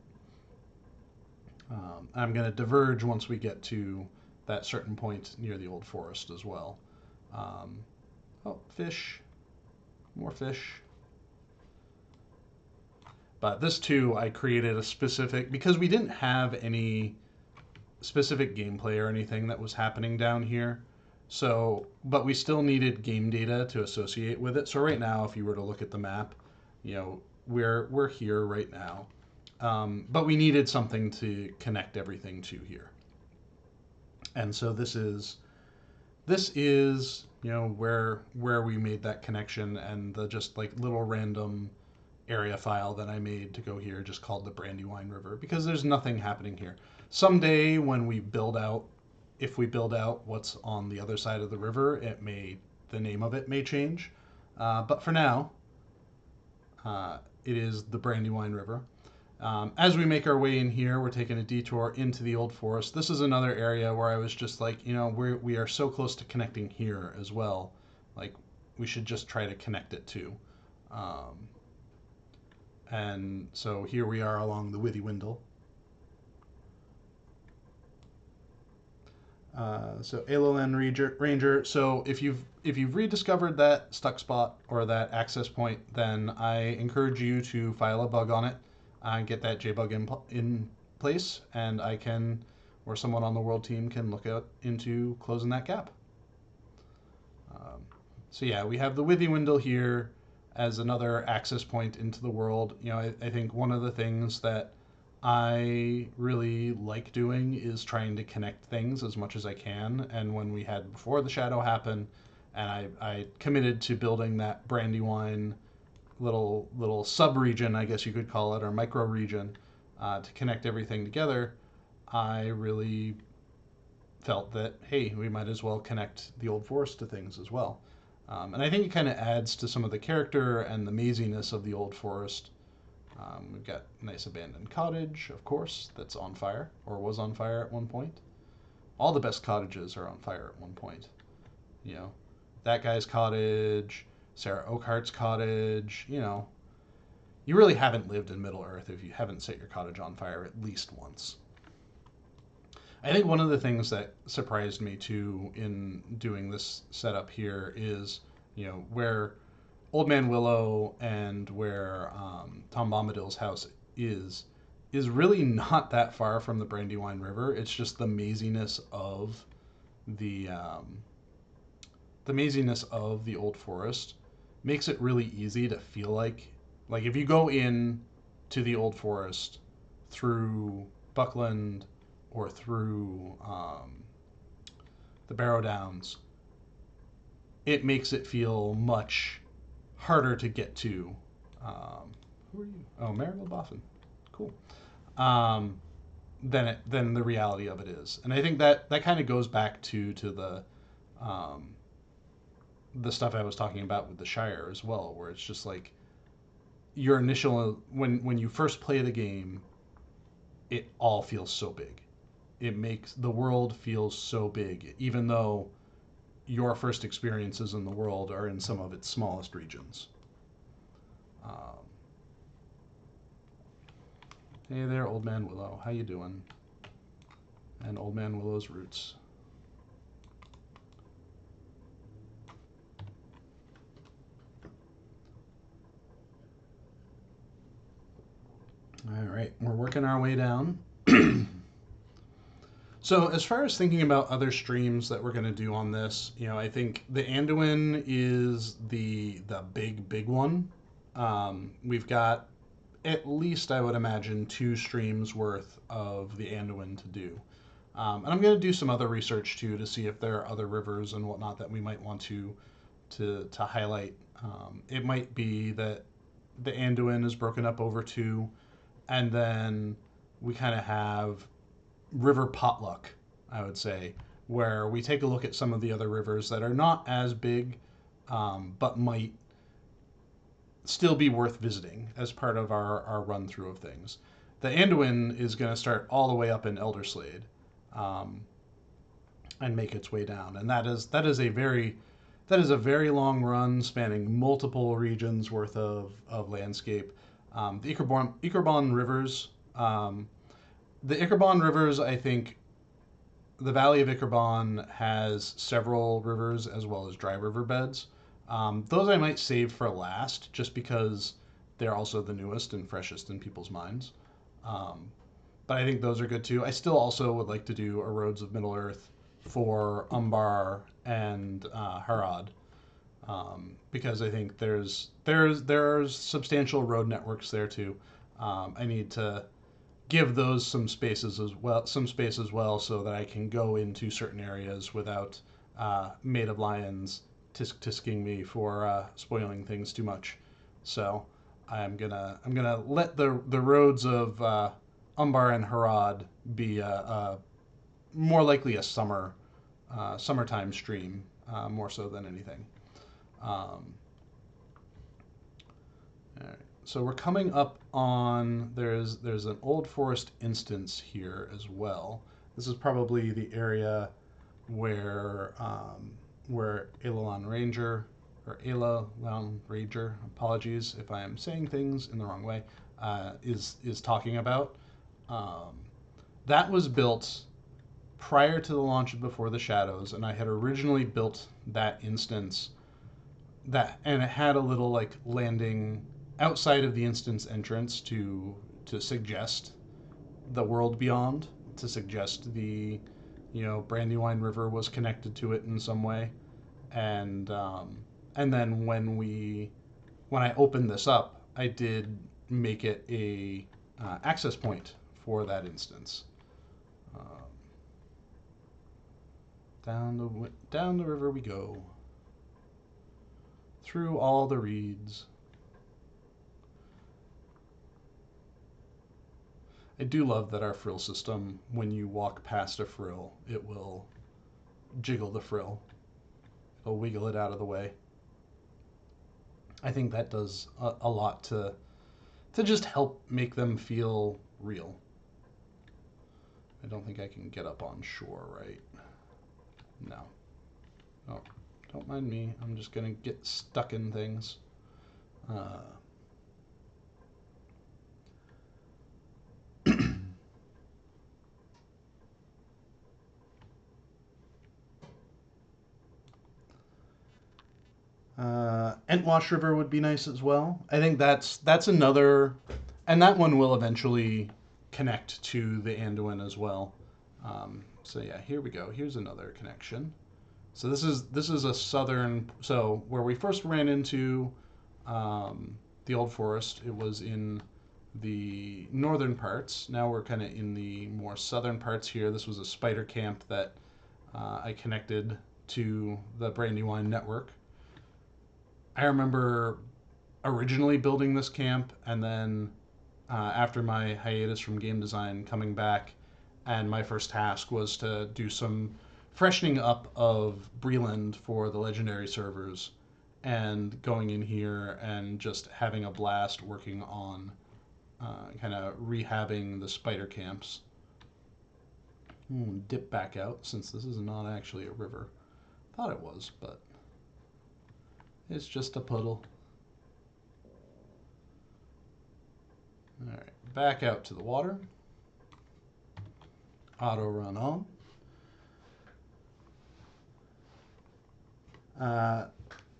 I'm going to diverge once we get to that certain point near the old forest as well. Oh, fish. More fish. But this too, I created a specific, because we didn't have any specific gameplay or anything that was happening down here. So, but we still needed game data to associate with it. So right now, if you were to look at the map, we're here right now. But we needed something to connect everything to here. And so this is where we made that connection, and the just like little random area file that I made to go here just called the Brandywine River, because there's nothing happening here. Someday when we build out, if we build out what's on the other side of the river, the name of it may change. But for now, it is the Brandywine River. As we make our way in here, we're taking a detour into the old forest. This is another area where I was just like, we are so close to connecting here as well. Like, we should just try to connect it too. And so here we are along the Withywindle. So Alolan Ranger. So if you've rediscovered that stuck spot or that access point, then I encourage you to file a bug on it and get that JBug in place, and I can, or someone on the world team can look into closing that gap. So yeah, we have the Withywindle here as another access point into the world. I think one of the things that I really like doing is trying to connect things as much as I can. And when we had Before the Shadow happen, and I committed to building that Brandywine little sub-region, I guess you could call it, or micro-region, to connect everything together, I really felt that, hey, we might as well connect the old forest to things as well. And I think it kind of adds to some of the character and the maziness of the old forest. We've got a nice abandoned cottage, of course, that's on fire, or was on fire at one point. All the best cottages are on fire at one point. That guy's cottage, Sarah Oakhart's cottage, You really haven't lived in Middle-earth if you haven't set your cottage on fire at least once. I think one of the things that surprised me too in doing this setup here is, where Old Man Willow and where Tom Bombadil's house is really not that far from the Brandywine River. It's just the maziness of the old forest makes it really easy to feel like if you go in to the old forest through Buckland or through the Barrow Downs, it makes it feel much harder to get to. Who are you? Oh, Marigold Boffin. Cool. Than the reality of it is, and I think that kind of goes back to the stuff I was talking about with the Shire as well, where it's just like your initial when you first play the game, it all feels so big. It makes the world feel so big, even though your first experiences in the world are in some of its smallest regions. Um, hey there, Old Man Willow. How you doing? And Old Man Willow's roots. All right, we're working our way down. So as far as thinking about other streams that we're going to do on this, I think the Anduin is the big one. We've got at least, I would imagine, 2 streams worth of the Anduin to do. And I'm going to do some other research too to see if there are other rivers and whatnot that we might want to highlight. It might be that the Anduin is broken up over 2, and then we kind of have river potluck, I would say, where we take a look at some of the other rivers that are not as big, but might still be worth visiting as part of our run through of things. The Anduin is going to start all the way up in Elderslade, um, and make its way down, and that is a very long run spanning multiple regions worth of landscape. The Ikerbon rivers, I think the Valley of Ikerbon has several rivers as well as dry river beds. Those I might save for last just because they're also the newest and freshest in people's minds. Um, but I think those are good too. I still also would like to do a Roads of Middle Earth for Umbar and Harad, because I think there's substantial road networks there too. I need to give those some space as well, so that I can go into certain areas without Maid of Lions tisking me for spoiling things too much. So I'm gonna let the roads of Umbar and Harad be more likely a summertime stream, more so than anything. Um, all right. So we're coming up on there's an Old Forest instance here as well. This is probably the area where Elalon Ranger or Elalon Ranger, apologies if I am saying things in the wrong way, is talking about. Um, that was built prior to the launch of Before the Shadows, and I had originally built that instance and it had a little like landing outside of the instance entrance to suggest the world beyond, to suggest the Brandywine River was connected to it in some way, and then when I opened this up, I did make it a access point for that instance. Um, down the river we go, through all the reeds. I do love that our frill system, when you walk past a frill, it will jiggle the frill. It'll wiggle it out of the way. I think that does a lot to just help make them feel real. I don't think I can get up on shore, right? No. Oh, don't mind me. I'm just going to get stuck in things. Entwash River would be nice as well. I think that's another, and that one will eventually connect to the Anduin as well. So yeah, here we go. Here's another connection. So this is a southern. So where we first ran into the Old Forest, it was in the northern parts. Now we're kind of in the more southern parts here. This was a spider camp that I connected to the Brandywine network. I remember originally building this camp, and then after my hiatus from game design, coming back, and my first task was to do some freshening up of Breland for the legendary servers, and going in here and just having a blast working on kind of rehabbing the spider camps. Dip back out, since this is not actually a river. Thought it was, but it's just a puddle. All right, back out to the water. Auto run on.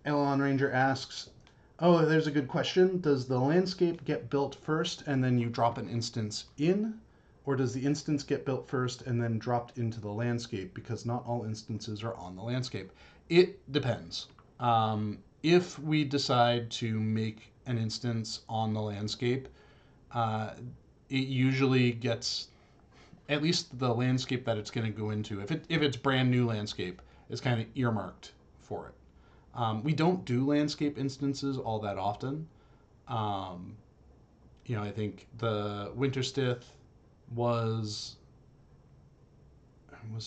Elon Ranger asks, oh, there's a good question. Does the landscape get built first and then you drop an instance in? Or does the instance get built first and then dropped into the landscape? Because not all instances are on the landscape. It depends. If we decide to make an instance on the landscape, it usually gets, at least the landscape that it's going to go into, if it's brand new landscape, is kind of earmarked for it. We don't do landscape instances all that often. I think the Winterstith was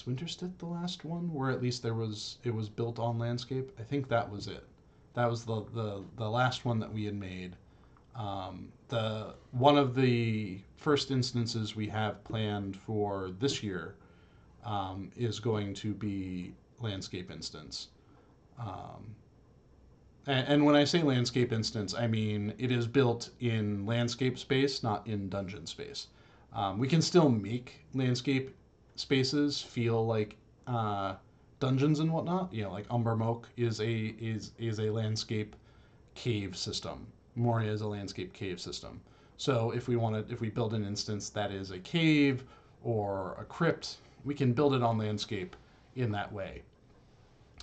Winterstith the last one where at least it was built on landscape. I think that was it. That was the last one that we had made. The one of the first instances we have planned for this year is going to be landscape instance. And when I say landscape instance, I mean it is built in landscape space, not in dungeon space. We can still make landscape spaces feel like dungeons and whatnot. Like Umbermoke is a landscape cave system. Moria is a landscape cave system. So if we build an instance that is a cave or a crypt, we can build it on landscape in that way.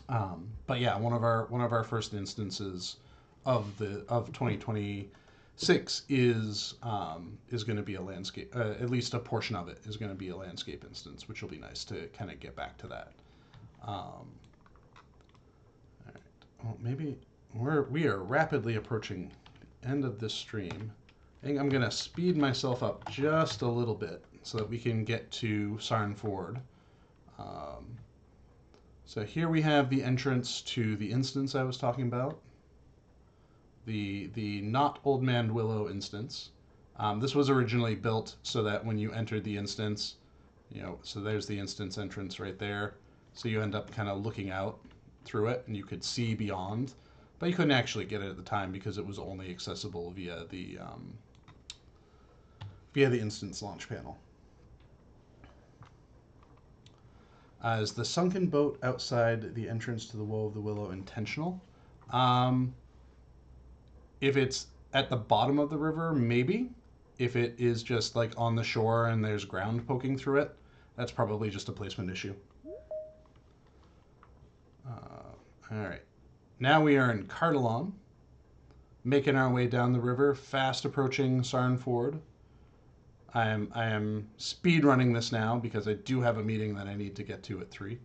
But yeah, one of our first instances of 2026 is going to be a landscape. At least a portion of it is going to be a landscape instance, which will be nice to kind of get back to that. All right. Well, maybe we are rapidly approaching the end of this stream. I think I'm going to speed myself up just a little bit so that we can get to Sarn Ford. So here we have the entrance to the instance I was talking about, the not Old Man Willow instance. This was originally built so that when you entered the instance, so there's the instance entrance right there. So you end up kind of looking out through it, and you could see beyond, but you couldn't actually get it at the time because it was only accessible via the instance launch panel. Is the sunken boat outside the entrance to the Woe of the Willow intentional? If it's at the bottom of the river, maybe. If it is just like on the shore and there's ground poking through it, that's probably just a placement issue. All right. Now we are in Cardalon, making our way down the river, fast approaching Sarn Ford. I am speed running this now because I do have a meeting that I need to get to at 3.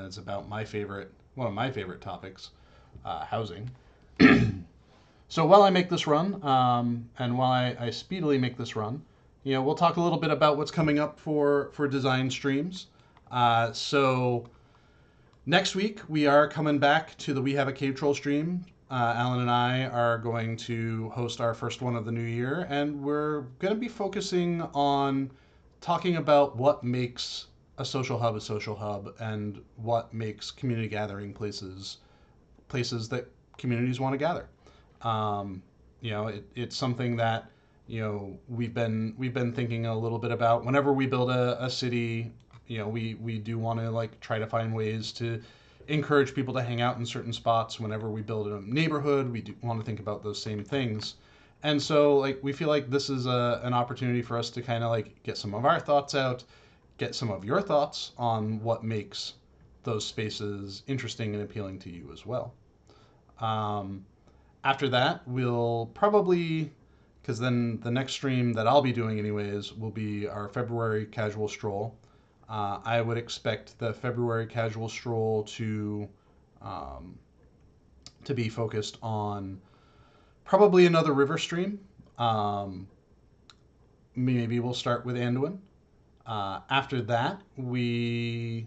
It's about one of my favorite topics, housing. So while I make this run, and while I speedily make this run, we'll talk a little bit about what's coming up for design streams. So next week we are coming back to the We Have a Cave Troll stream. Alan and I are going to host our first one of the new year, and we're going to be focusing on talking about what makes a social hub, and what makes community gathering places that communities want to gather. It's something that we've been thinking a little bit about. Whenever we build a city, we do want to try to find ways to encourage people to hang out in certain spots. Whenever we build a neighborhood, we do want to think about those same things. And so we feel like this is an opportunity for us to kind of get some of our thoughts out, get some of your thoughts on what makes those spaces interesting and appealing to you as well. After that, we'll probably, because then the next stream that I'll be doing anyways will be our February Casual Stroll. I would expect the February Casual Stroll to be focused on probably another river stream. Maybe we'll start with Anduin. After that, the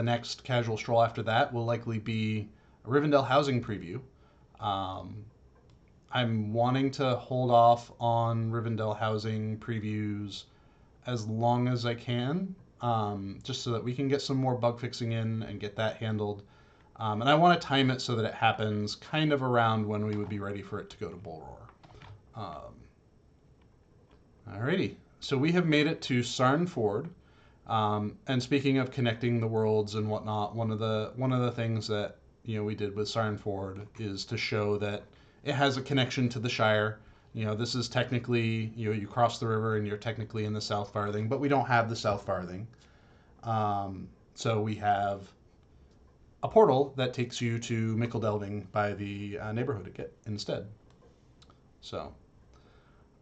next Casual Stroll after that will likely be a Rivendell housing preview. I'm wanting to hold off on Rivendell housing previews as long as I can, just so that we can get some more bug fixing in and get that handled. And I want to time it so that it happens kind of around when we would be ready for it to go to Bull Roar. Alrighty, so we have made it to Sarn Ford. And speaking of connecting the worlds and whatnot, one of the things that we did with Sarn Ford is to show that it has a connection to the Shire. This is technically you cross the river and you're technically in the South Farthing, but we don't have the South Farthing. So we have a portal that takes you to Mickle Delving by the neighborhood instead. So,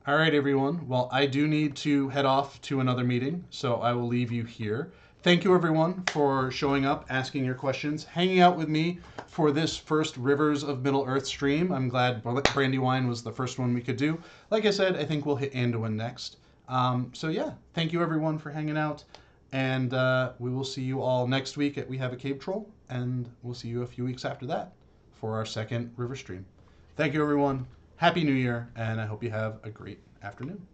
all right, everyone. Well, I do need to head off to another meeting, so I will leave you here. Thank you, everyone, for showing up, asking your questions, hanging out with me for this first Rivers of Middle-earth stream. I'm glad Brandywine was the first one we could do. Like I said, I think we'll hit Anduin next. So yeah, thank you, everyone, for hanging out. And we will see you all next week at We Have a Cave Troll, and we'll see you a few weeks after that for our second river stream. Thank you, everyone. Happy New Year, and I hope you have a great afternoon.